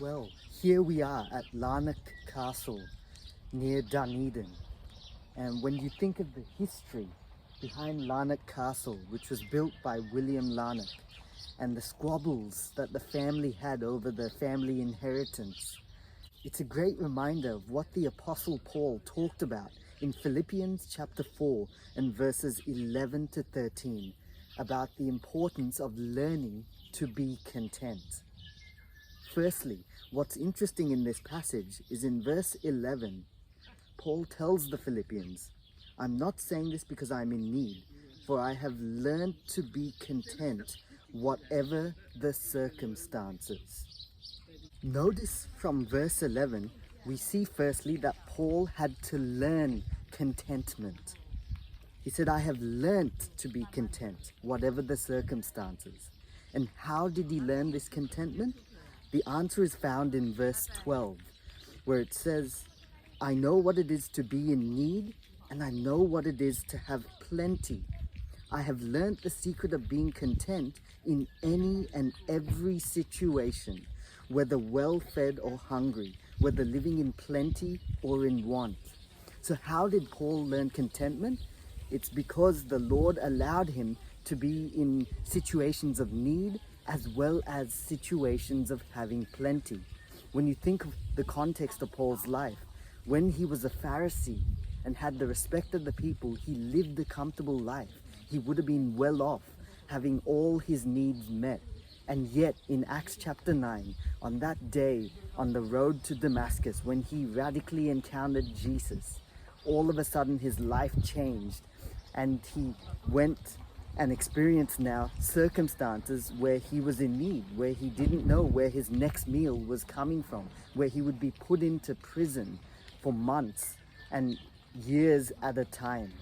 Well, here we are at Larnac Castle near Dunedin. And when you think of the history behind Larnac Castle, which was built by William Larnac, and the squabbles that the family had over the family inheritance, it's a great reminder of what the Apostle Paul talked about in Philippians chapter 4 and verses 11 to 13 about the importance of learning to be content. Firstly, what's interesting in this passage is in verse 11, Paul tells the Philippians, "I'm not saying this because I'm in need, for I have learned to be content, whatever the circumstances." Notice from verse 11, we see firstly that Paul had to learn contentment. He said, "I have learnt to be content, whatever the circumstances." And how did he learn this contentment? The answer is found in verse 12, where it says, "I know what it is to be in need, and I know what it is to have plenty. I have learnt the secret of being content in any and every situation, whether well-fed or hungry, whether living in plenty or in want." So how did Paul learn contentment? It's because the Lord allowed him to be in situations of need as well as situations of having plenty. When you think of the context of Paul's life, when he was a Pharisee and had the respect of the people, he lived a comfortable life. He would have been well off, having all his needs met. And yet in Acts chapter 9, on that day on the road to Damascus, when he radically encountered Jesus, all of a sudden his life changed, and he went and experienced now circumstances where he was in need, where he didn't know where his next meal was coming from, where he would be put into prison for months and years at a time.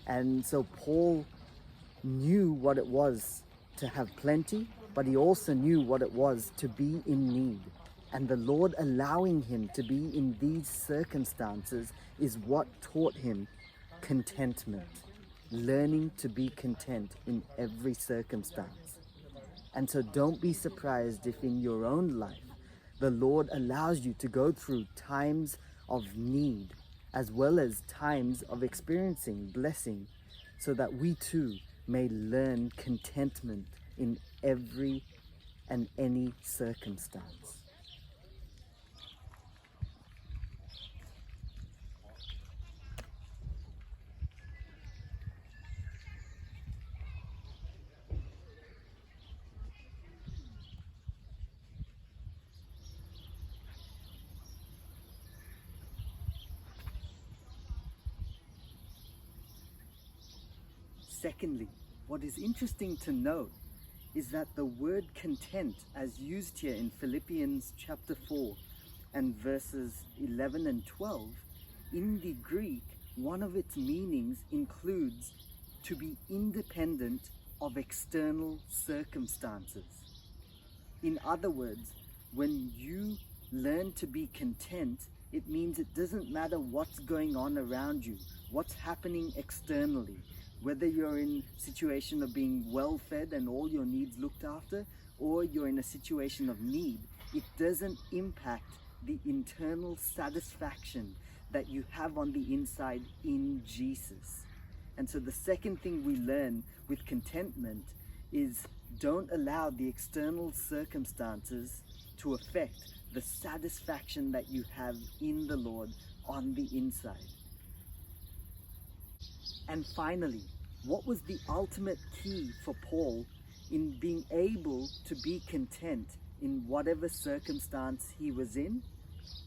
And so Paul knew what it was to have plenty, but he also knew what it was to be in need. And the Lord allowing him to be in these circumstances is what taught him contentment. Learning to be content in every circumstance. And so don't be surprised if in your own life, the Lord allows you to go through times of need, as well as times of experiencing blessing, so that we too may learn contentment in every and any circumstance. Secondly, what is interesting to note is that the word content, as used here in Philippians chapter 4 and verses 11 and 12, in the Greek, one of its meanings includes to be independent of external circumstances. In other words, when you learn to be content, it means it doesn't matter what's going on around you, what's happening externally. Whether you're in a situation of being well-fed and all your needs looked after, or you're in a situation of need, it doesn't impact the internal satisfaction that you have on the inside in Jesus. And so the second thing we learn with contentment is don't allow the external circumstances to affect the satisfaction that you have in the Lord on the inside. And finally, what was the ultimate key for Paul in being able to be content in whatever circumstance he was in?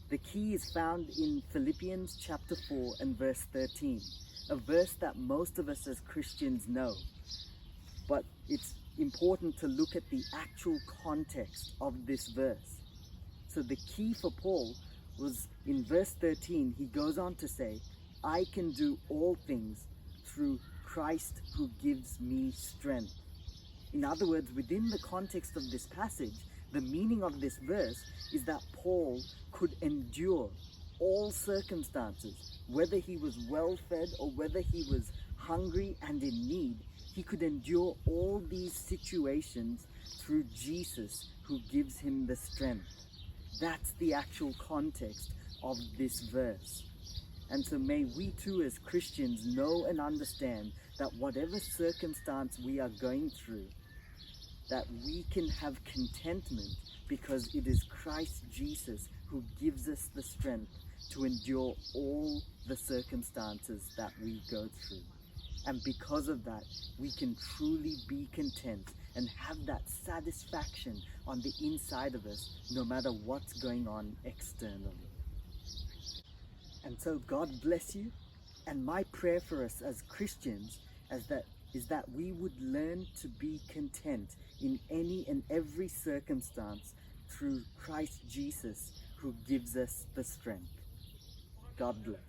The key is found in Philippians chapter 4 and verse 13, a verse that most of us as Christians know. But it's important to look at the actual context of this verse. So the key for Paul was in verse 13, he goes on to say, "I can do all things through Christ who gives me strength." In other words, within the context of this passage, the meaning of this verse is that Paul could endure all circumstances, whether he was well-fed or whether he was hungry and in need. He could endure all these situations through Jesus who gives him the strength. That's the actual context of this verse. And so may we too as Christians know and understand that whatever circumstance we are going through, that we can have contentment because it is Christ Jesus who gives us the strength to endure all the circumstances that we go through. And because of that, we can truly be content and have that satisfaction on the inside of us, no matter what's going on externally. And so God bless you. And my prayer for us as Christians is that we would learn to be content in any and every circumstance through Christ Jesus, who gives us the strength. God bless.